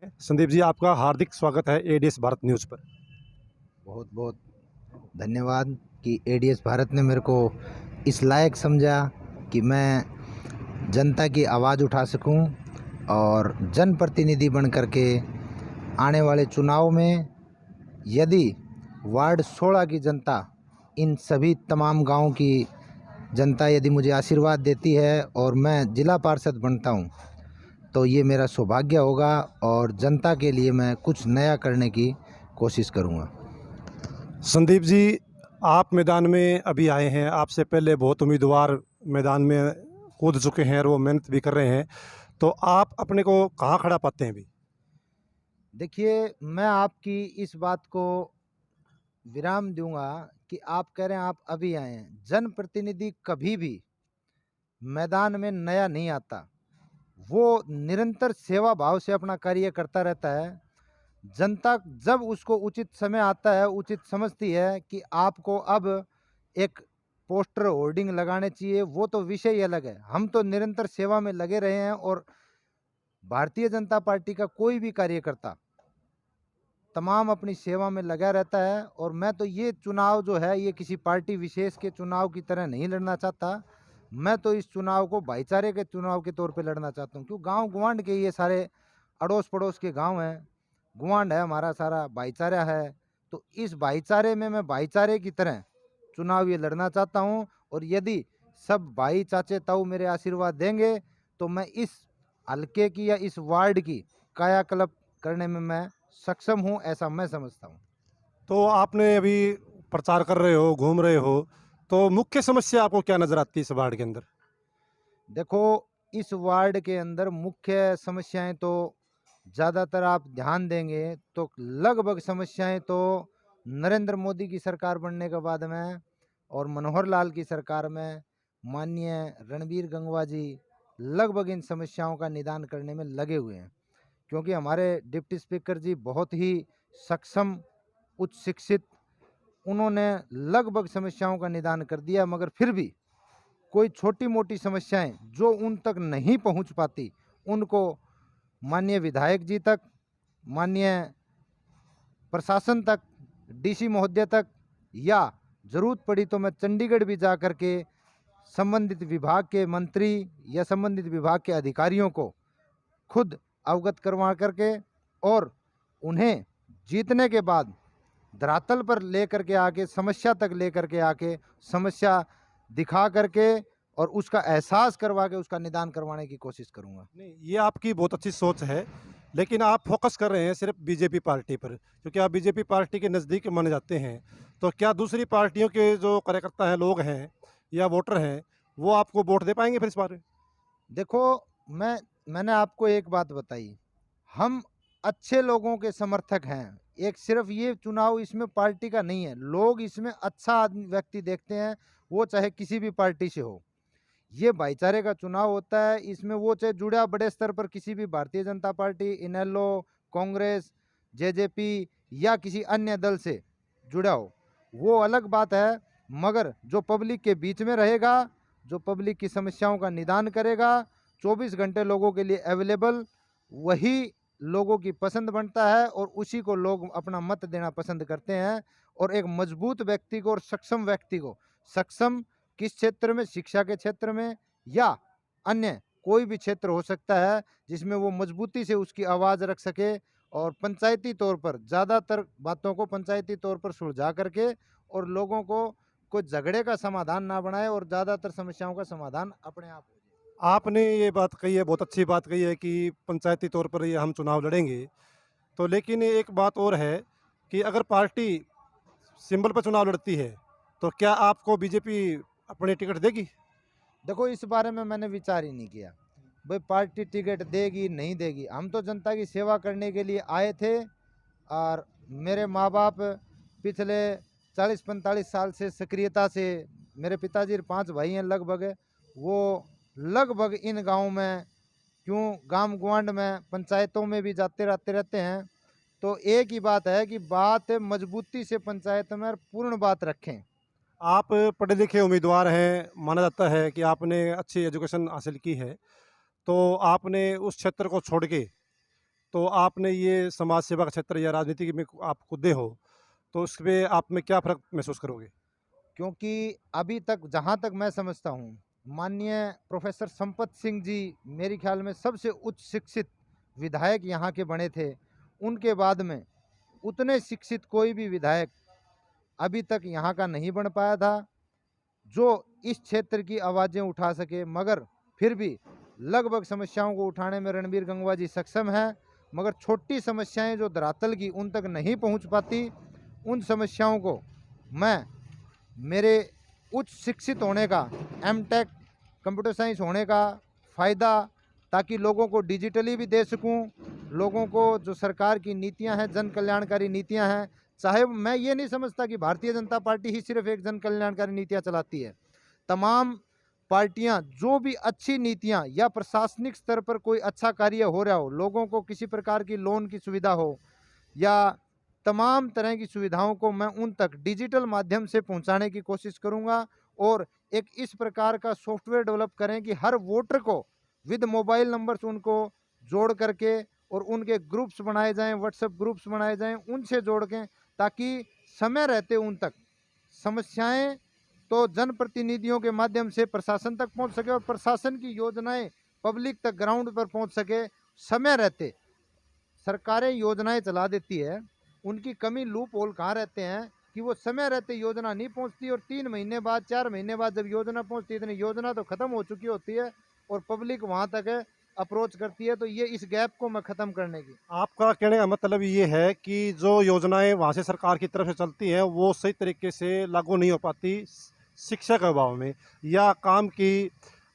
संदीप जी, आपका हार्दिक स्वागत है एडीएस भारत न्यूज़ पर। बहुत बहुत धन्यवाद कि एडीएस भारत ने मेरे को इस लायक समझा कि मैं जनता की आवाज़ उठा सकूं और जनप्रतिनिधि बन करके आने वाले चुनाव में यदि वार्ड 16 की जनता, इन सभी तमाम गांव की जनता यदि मुझे आशीर्वाद देती है और मैं जिला पार्षद बनता हूं, तो ये मेरा सौभाग्य होगा और जनता के लिए मैं कुछ नया करने की कोशिश करूंगा। संदीप जी, आप मैदान में अभी आए हैं, आपसे पहले बहुत उम्मीदवार मैदान में कूद चुके हैं और वो मेहनत भी कर रहे हैं, तो आप अपने को कहाँ खड़ा पाते हैं अभी? देखिए, मैं आपकी इस बात को विराम दूँगा कि आप कह रहे हैं आप अभी आए हैं। जनप्रतिनिधि कभी भी मैदान में नया नहीं आता। वो निरंतर सेवा भाव से अपना कार्य करता रहता है। जनता जब उसको उचित समय आता है, उचित समझती है कि आपको अब एक पोस्टर होर्डिंग लगाने चाहिए, वो तो विषय ही अलग है। हम तो निरंतर सेवा में लगे रहे हैं और भारतीय जनता पार्टी का कोई भी कार्यकर्ता तमाम अपनी सेवा में लगा रहता है और मैं तो ये चुनाव जो है ये किसी पार्टी विशेष के चुनाव की तरह नहीं लड़ना चाहता। मैं तो इस चुनाव को भाईचारे के चुनाव के तौर पे लड़ना चाहता हूँ, क्यों गांव गुआंढ के ये सारे अड़ोस पड़ोस के गांव हैं, गुआंढ है, हमारा सारा भाईचारा है। तो इस भाईचारे में मैं भाईचारे की तरह चुनाव ये लड़ना चाहता हूँ और यदि सब भाई चाचे ताऊ मेरे आशीर्वाद देंगे तो मैं इस हल्के की या इस वार्ड की कायाकल्प करने में मैं सक्षम हूँ, ऐसा मैं समझता हूँ। तो आपने अभी प्रचार कर रहे हो, घूम रहे हो, तो मुख्य समस्या आपको क्या नज़र आती है इस वार्ड के अंदर? देखो, इस वार्ड के अंदर मुख्य समस्याएं तो ज़्यादातर आप ध्यान देंगे तो लगभग समस्याएं तो नरेंद्र मोदी की सरकार बनने के बाद में और मनोहर लाल की सरकार में माननीय रणबीर गंगवा जी लगभग इन समस्याओं का निदान करने में लगे हुए हैं, क्योंकि हमारे डिप्टी स्पीकर जी बहुत ही सक्षम, उच्च शिक्षित, उन्होंने लगभग समस्याओं का निदान कर दिया। मगर फिर भी कोई छोटी-मोटी समस्याएँ जो उन तक नहीं पहुँच पाती, उनको माननीय विधायक जी तक, माननीय प्रशासन तक, डीसी महोदय तक, या ज़रूरत पड़ी तो मैं चंडीगढ़ भी जा कर के संबंधित विभाग के मंत्री या संबंधित विभाग के अधिकारियों को खुद अवगत करवा करके और उन्हें जीतने के बाद धरातल पर लेकर के आके, समस्या तक लेकर के आके, समस्या दिखा करके और उसका एहसास करवा के उसका निदान करवाने की कोशिश करूँगा। नहीं, ये आपकी बहुत अच्छी सोच है, लेकिन आप फ़ोकस कर रहे हैं सिर्फ़ बीजेपी पार्टी पर, क्योंकि आप बीजेपी पार्टी के नज़दीक माने जाते हैं। तो क्या दूसरी पार्टियों के जो कार्यकर्ता हैं, लोग हैं या वोटर हैं, वो आपको वोट दे पाएँगे फिर इस बार? देखो, मैंने आपको एक बात बताई, हम अच्छे लोगों के समर्थक हैं। एक सिर्फ़ ये चुनाव इसमें पार्टी का नहीं है, लोग इसमें अच्छा आदमी व्यक्ति देखते हैं, वो चाहे किसी भी पार्टी से हो। ये भाईचारे का चुनाव होता है, इसमें वो चाहे जुड़ा बड़े स्तर पर किसी भी भारतीय जनता पार्टी, इनेलो, कांग्रेस, जेजेपी या किसी अन्य दल से जुड़ा हो, वो अलग बात है। मगर जो पब्लिक के बीच में रहेगा, जो पब्लिक की समस्याओं का निदान करेगा, 24 घंटे लोगों के लिए अवेलेबल, वही लोगों की पसंद बनता है और उसी को लोग अपना मत देना पसंद करते हैं। और एक मजबूत व्यक्ति को और सक्षम व्यक्ति को, सक्षम किस क्षेत्र में, शिक्षा के क्षेत्र में या अन्य कोई भी क्षेत्र हो सकता है जिसमें वो मजबूती से उसकी आवाज़ रख सके और पंचायती तौर पर ज़्यादातर बातों को पंचायती तौर पर सुलझा करके और लोगों को कोई झगड़े का समाधान ना बनाए और ज़्यादातर समस्याओं का समाधान अपने आप हो जाए। आपने ये बात कही है, बहुत अच्छी बात कही है कि पंचायती तौर पर ये हम चुनाव लड़ेंगे। तो लेकिन एक बात और है कि अगर पार्टी सिंबल पर चुनाव लड़ती है, तो क्या आपको बीजेपी अपनी टिकट देगी? देखो, इस बारे में मैंने विचार ही नहीं किया, भाई पार्टी टिकट देगी नहीं देगी। हम तो जनता की सेवा करने के लिए आए थे और मेरे माँ बाप पिछले 40-45 साल से सक्रियता से, मेरे पिताजी 5 भाई हैं लगभग, वो लगभग इन गाँव में, क्यों गांव गुआंढ में, पंचायतों में भी जाते रहते रहते हैं। तो एक ही बात है कि बात मजबूती से पंचायत में पूर्ण बात रखें। आप पढ़े लिखे उम्मीदवार हैं, माना जाता है कि आपने अच्छी एजुकेशन हासिल की है, तो आपने उस क्षेत्र को छोड़ के तो आपने ये समाज सेवा का क्षेत्र या राजनीति में आप कूदे हो, तो उसपे आप में क्या फ़र्क महसूस करोगे? क्योंकि अभी तक जहाँ तक मैं समझता हूँ, माननीय प्रोफेसर संपत सिंह जी मेरे ख्याल में सबसे उच्च शिक्षित विधायक यहाँ के बने थे। उनके बाद में उतने शिक्षित कोई भी विधायक अभी तक यहाँ का नहीं बन पाया था, जो इस क्षेत्र की आवाज़ें उठा सके। मगर फिर भी लगभग समस्याओं को उठाने में रणबीर गंगवा जी सक्षम हैं, मगर छोटी समस्याएं जो धरातल की उन तक नहीं पहुंच पाती, उन समस्याओं को मैं मेरे उच्च शिक्षित होने का, एमटेक कंप्यूटर साइंस होने का फ़ायदा, ताकि लोगों को डिजिटली भी दे सकूं, लोगों को जो सरकार की नीतियां हैं, जन कल्याणकारी नीतियां हैं, चाहे मैं ये नहीं समझता कि भारतीय जनता पार्टी ही सिर्फ एक जन कल्याणकारी नीतियां चलाती है। तमाम पार्टियां जो भी अच्छी नीतियां या प्रशासनिक स्तर पर कोई अच्छा कार्य हो रहा हो, लोगों को किसी प्रकार की लोन की सुविधा हो या तमाम तरह की सुविधाओं को मैं उन तक डिजिटल माध्यम से पहुंचाने की कोशिश करूंगा। और एक इस प्रकार का सॉफ्टवेयर डेवलप करें कि हर वोटर को विद मोबाइल नंबर्स उनको जोड़ करके और उनके ग्रुप्स बनाए जाएं, व्हाट्सएप ग्रुप्स बनाए जाएं, उनसे जोड़ के, ताकि समय रहते उन तक समस्याएं तो जनप्रतिनिधियों के माध्यम से प्रशासन तक पहुंच सके और प्रशासन की योजनाएं पब्लिक तक ग्राउंड पर पहुंच सके। समय रहते सरकारें योजनाएं चला देती है, उनकी कमी लूप होल कहाँ रहते हैं कि वो समय रहते योजना नहीं पहुंचती और 3 महीने बाद 4 महीने बाद जब योजना पहुंचती है, इतनी योजना तो खत्म हो चुकी होती है और पब्लिक वहां तक अप्रोच करती है। तो ये इस गैप को मैं ख़त्म करने की। आपका कहने का मतलब ये है कि जो योजनाएँ वहाँ से सरकार की तरफ से चलती हैं, वो सही तरीके से लागू नहीं हो पाती शिक्षा के अभाव में या काम की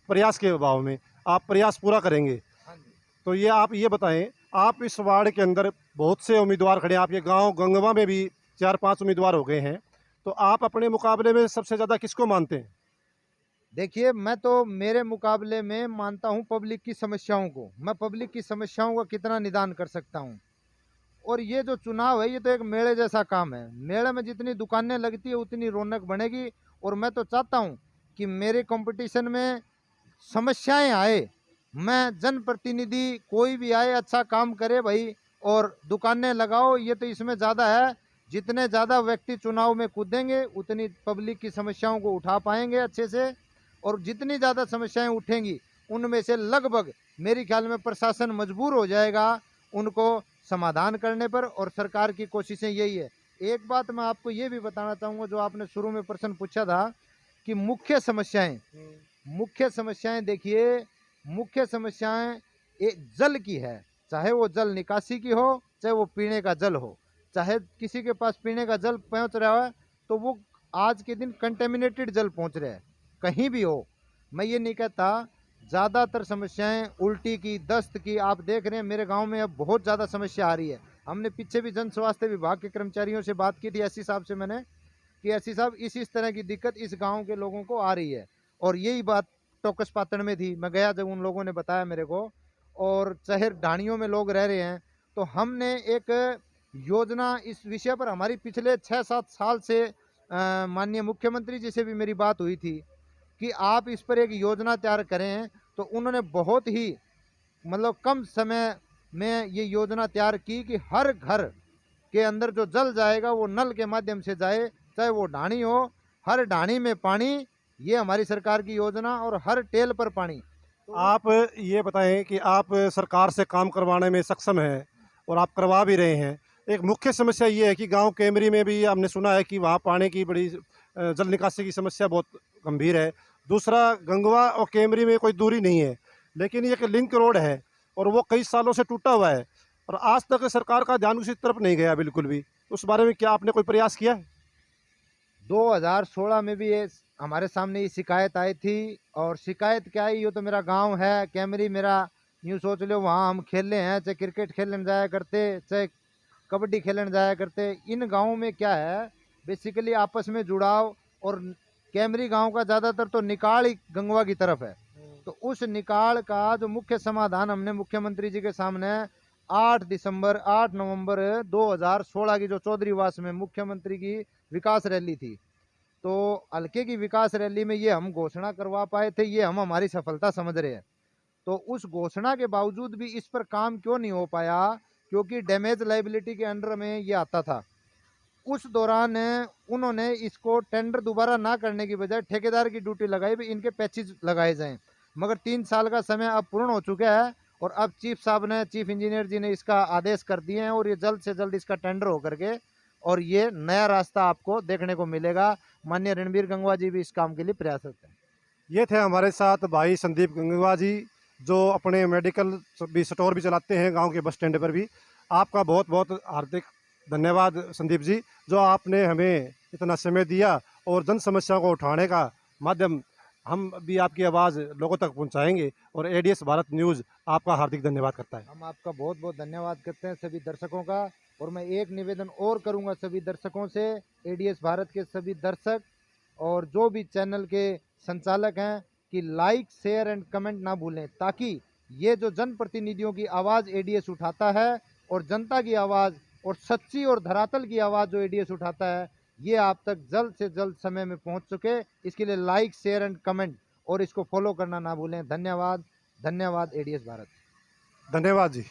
प्रयास के अभाव में। आप प्रयास पूरा करेंगे। हाँ जी। तो ये आप ये बताएँ, आप इस वार्ड के अंदर बहुत से उम्मीदवार खड़े हैं, आपके गाँव गंगवा में भी 4-5 उम्मीदवार हो गए हैं। तो आप अपने मुकाबले में सबसे ज़्यादा किसको मानते हैं? देखिए, मैं तो मेरे मुकाबले में मानता हूँ पब्लिक की समस्याओं को। मैं पब्लिक की समस्याओं का कितना निदान कर सकता हूँ। और ये जो चुनाव है, ये तो एक मेले जैसा काम है। मेले में जितनी दुकानें लगती है उतनी रौनक बढ़ेगी। और मैं तो चाहता हूँ कि मेरे कंपटीशन में समस्याएं आए, मैं जनप्रतिनिधि कोई भी आए अच्छा काम करे भाई, और दुकानें लगाओ। ये तो इसमें ज़्यादा है, जितने ज़्यादा व्यक्ति चुनाव में कूदेंगे उतनी पब्लिक की समस्याओं को उठा पाएंगे अच्छे से। और जितनी ज़्यादा समस्याएं उठेंगी उनमें से लगभग मेरे ख्याल में प्रशासन मजबूर हो जाएगा उनको समाधान करने पर। और सरकार की कोशिशें यही है। एक बात मैं आपको ये भी बताना चाहूँगा, जो आपने शुरू में प्रश्न पूछा था कि मुख्य समस्याएं देखिए, मुख्य समस्याएं एक जल की है। चाहे वो जल निकासी की हो, चाहे वो पीने का जल हो। चाहे किसी के पास पीने का जल पहुंच रहा है तो वो आज के दिन कंटेमिनेटेड जल पहुंच रहा है, कहीं भी हो। मैं ये नहीं कहता, ज़्यादातर समस्याएं उल्टी की, दस्त की, आप देख रहे हैं मेरे गांव में अब बहुत ज़्यादा समस्या आ रही है। हमने पीछे भी जन स्वास्थ्य विभाग के कर्मचारियों से बात की थी, एससी साहब से मैंने, कि एससी साहब इस तरह की दिक्कत इस गांव के लोगों को आ रही है। और यही बात टोकस पातन में थी, मैं गया जब उन लोगों ने बताया मेरे को। और शहर ढाणियों में लोग रह रहे हैं, तो हमने एक योजना इस विषय पर, हमारी पिछले 6-7 साल से माननीय मुख्यमंत्री जी से भी मेरी बात हुई थी कि आप इस पर एक योजना तैयार करें। तो उन्होंने बहुत ही मतलब कम समय में ये योजना तैयार की कि हर घर के अंदर जो जल जाएगा वो नल के माध्यम से जाए, चाहे वो ढाणी हो, हर ढाणी में पानी, ये हमारी सरकार की योजना। और हर टेल पर पानी। तो आप ये बताएँ कि आप सरकार से काम करवाने में सक्षम हैं और आप करवा भी रहे हैं। एक मुख्य समस्या ये है कि गाँव केमरी में भी हमने सुना है कि वहाँ पानी की बड़ी जल निकासी की समस्या बहुत गंभीर है। दूसरा, गंगवा और केमरी में कोई दूरी नहीं है, लेकिन ये एक लिंक रोड है और वो कई सालों से टूटा हुआ है और आज तक सरकार का ध्यान उसी तरफ नहीं गया बिल्कुल भी। उस बारे में क्या आपने कोई प्रयास किया है? 2016 में भी ये हमारे सामने ये शिकायत आई थी। और शिकायत क्या आई, ये तो मेरा गांव है कैमरी, मेरा यूँ सोच लो वहाँ हम खेलने हैं, चाहे क्रिकेट खेलने जाया करते, चाहे कबड्डी खेलने जाया करते। इन गाँव में क्या है, बेसिकली आपस में जुड़ाव। और कैमरी गांव का ज़्यादातर तो निकाल ही गंगवा की तरफ है। तो उस निकाल का जो मुख्य समाधान हमने मुख्यमंत्री जी के सामने 8 नवंबर 2016 की जो चौधरीवास में मुख्यमंत्री की विकास रैली थी, तो हल्के की विकास रैली में ये हम घोषणा करवा पाए थे, ये हम हमारी सफलता समझ रहे हैं। तो उस घोषणा के बावजूद भी इस पर काम क्यों नहीं हो पाया, क्योंकि डैमेज लाइबिलिटी के अंडर में ये आता था। उस दौरान उन्होंने इसको टेंडर दोबारा ना करने की बजाय ठेकेदार की ड्यूटी लगाई भी इनके पैचेज लगाए जाएं। मगर 3 साल का समय अब पूर्ण हो चुका है और अब चीफ साहब ने, चीफ इंजीनियर जी ने इसका आदेश कर दिए हैं और ये जल्द से जल्द इसका टेंडर होकर के और ये नया रास्ता आपको देखने को मिलेगा। माननीय रणबीर गंगवा जी भी इस काम के लिए प्रयासरत हैं। ये थे हमारे साथ भाई संदीप गंगवा जी, जो अपने मेडिकल भी स्टोर भी चलाते हैं गांव के बस स्टैंड पर भी। आपका बहुत बहुत हार्दिक धन्यवाद संदीप जी, जो आपने हमें इतना समय दिया और जन समस्याओं को उठाने का माध्यम हम भी आपकी आवाज़ लोगों तक पहुंचाएंगे। और एडीएस भारत न्यूज़ आपका हार्दिक धन्यवाद करता है। हम आपका बहुत बहुत धन्यवाद करते हैं सभी दर्शकों का। और मैं एक निवेदन और करूंगा सभी दर्शकों से, एडीएस भारत के सभी दर्शक और जो भी चैनल के संचालक हैं, कि लाइक शेयर एंड कमेंट ना भूलें, ताकि ये जो जनप्रतिनिधियों की आवाज़ एडीएस उठाता है और जनता की आवाज़ और सच्ची और धरातल की आवाज़ जो एडीएस उठाता है, ये आप तक जल्द से जल्द समय में पहुंच सके। इसके लिए लाइक शेयर एंड कमेंट और इसको फॉलो करना ना भूलें। धन्यवाद। धन्यवाद एडीएस भारत। धन्यवाद जी।